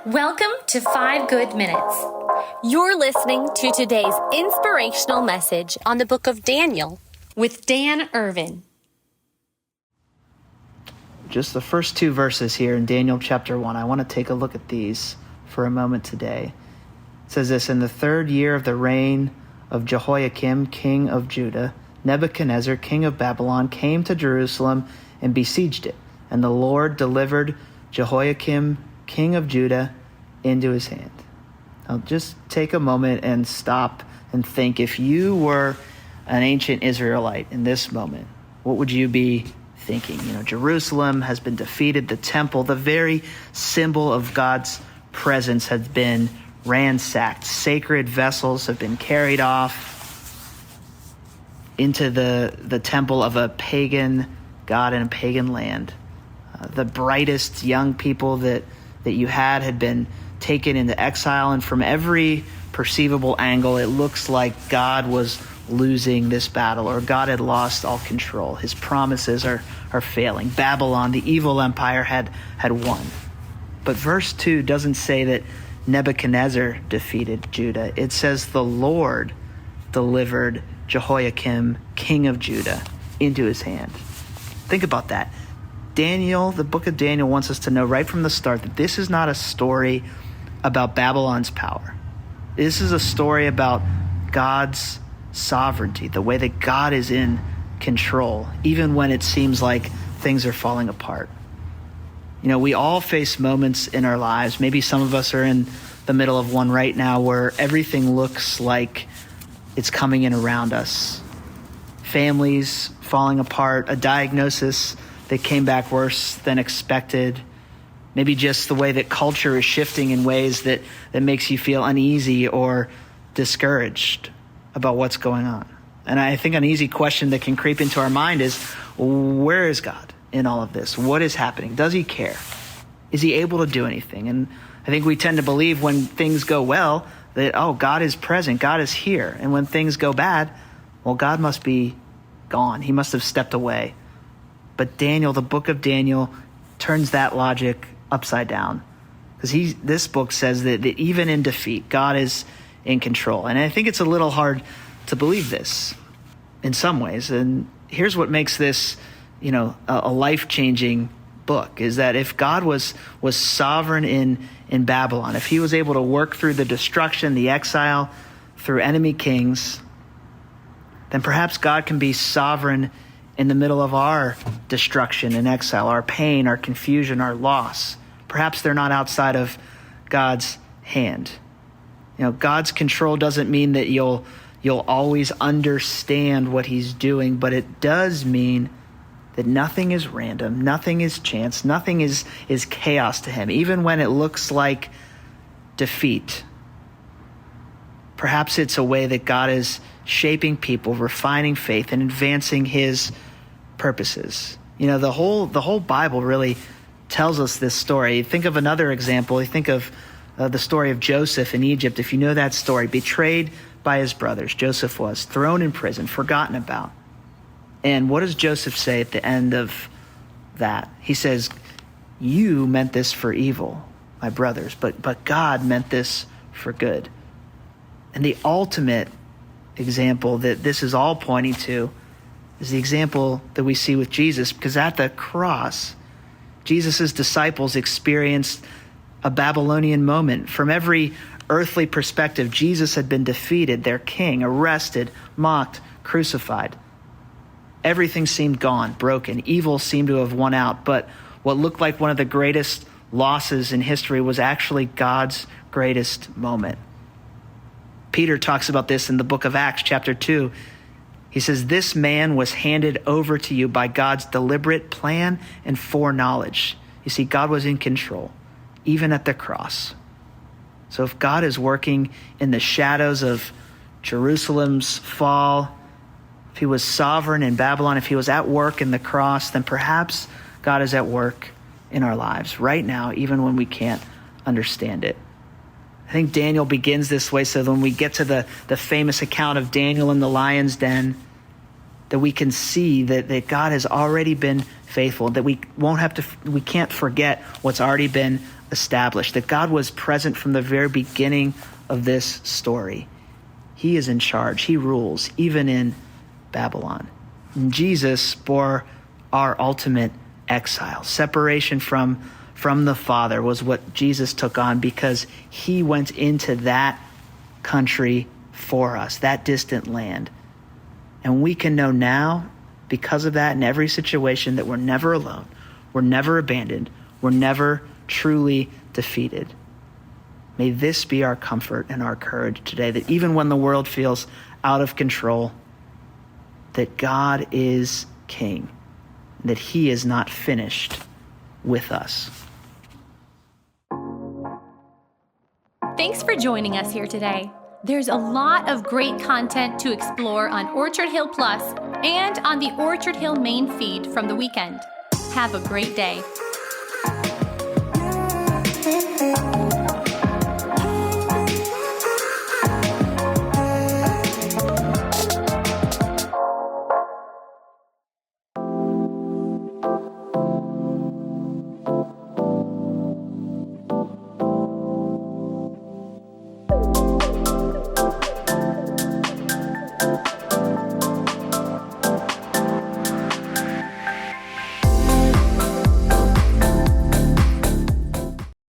Welcome to 5 Good Minutes. You're listening to today's inspirational message on the book of Daniel With Dan Irvin. Just the first two verses here in Daniel chapter 1. I want to take a look at these for a moment today. It says this: in the 3rd year of the reign of Jehoiakim, king of Judah, Nebuchadnezzar, king of Babylon, came to Jerusalem and besieged it. And the Lord delivered Jehoiakim, king of Judah, into his hand. Now just take a moment and stop and think. If you were an ancient Israelite in this moment, what would you be thinking? Jerusalem has been defeated. The temple, the very symbol of God's presence, has been ransacked. Sacred vessels have been carried off into the temple of a pagan God in a pagan land. The brightest young people that you had been taken into exile, and from every perceivable angle, it looks like God was losing this battle, or God had lost all control. His promises are failing. Babylon, the evil empire, had won. But verse 2 doesn't say that Nebuchadnezzar defeated Judah. It says the Lord delivered Jehoiakim, king of Judah, into his hand. Think about that. Daniel, the book of Daniel, wants us to know right from the start that this is not a story about Babylon's power. This is a story about God's sovereignty, the way that God is in control, even when it seems like things are falling apart. We all face moments in our lives. Maybe some of us are in the middle of one right now where everything looks like it's coming in around us. Families falling apart, a diagnosis that came back worse than expected. Maybe just the way that culture is shifting in ways that makes you feel uneasy or discouraged about what's going on. And I think an easy question that can creep into our mind is, where is God in all of this? What is happening? Does he care? Is he able to do anything? And I think we tend to believe when things go well that, God is present, God is here. And when things go bad, God must be gone. He must have stepped away. But Daniel, the book of Daniel, turns that logic upside down. Because this book says that even in defeat, God is in control. And I think it's a little hard to believe this in some ways. And here's what makes this, a life-changing book, is that if God was sovereign in Babylon, if he was able to work through the destruction, the exile, through enemy kings, then perhaps God can be sovereign in the middle of our destruction and exile, our pain, our confusion, our loss. Perhaps they're not outside of God's hand. God's control doesn't mean that you'll always understand what he's doing, but it does mean that nothing is random, nothing is chance, nothing is chaos to him, even when it looks like defeat. Perhaps it's a way that God is shaping people, refining faith, and advancing his purposes. The whole Bible really tells us this story. Think of another example. You think of the story of Joseph in Egypt. If you know that story, betrayed by his brothers, Joseph was thrown in prison, forgotten about. And what does Joseph say at the end of that? He says, "You meant this for evil, my brothers, but God meant this for good." And the ultimate example that this is all pointing to is the example that we see with Jesus, because at the cross, Jesus' disciples experienced a Babylonian moment. From every earthly perspective, Jesus had been defeated, their king, arrested, mocked, crucified. Everything seemed gone, broken. Evil seemed to have won out. But what looked like one of the greatest losses in history was actually God's greatest moment. Peter talks about this in the book of Acts, chapter 2. He says, "This man was handed over to you by God's deliberate plan and foreknowledge." You see, God was in control, even at the cross. So if God is working in the shadows of Jerusalem's fall, if he was sovereign in Babylon, if he was at work in the cross, then perhaps God is at work in our lives right now, even when we can't understand it. I think Daniel begins this way so that when we get to the famous account of Daniel in the lion's den, that we can see that God has already been faithful, that we can't forget what's already been established, that God was present from the very beginning of this story. He is in charge. He rules, even in Babylon. And Jesus bore our ultimate exile. Separation from the Father was what Jesus took on, because he went into that country for us, that distant land. And we can know now, because of that, in every situation, that we're never alone, we're never abandoned, we're never truly defeated. May this be our comfort and our courage today, that even when the world feels out of control, that God is King, and that he is not finished with us. Thanks for joining us here today. There's a lot of great content to explore on Orchard Hill Plus and on the Orchard Hill main feed from the weekend. Have a great day.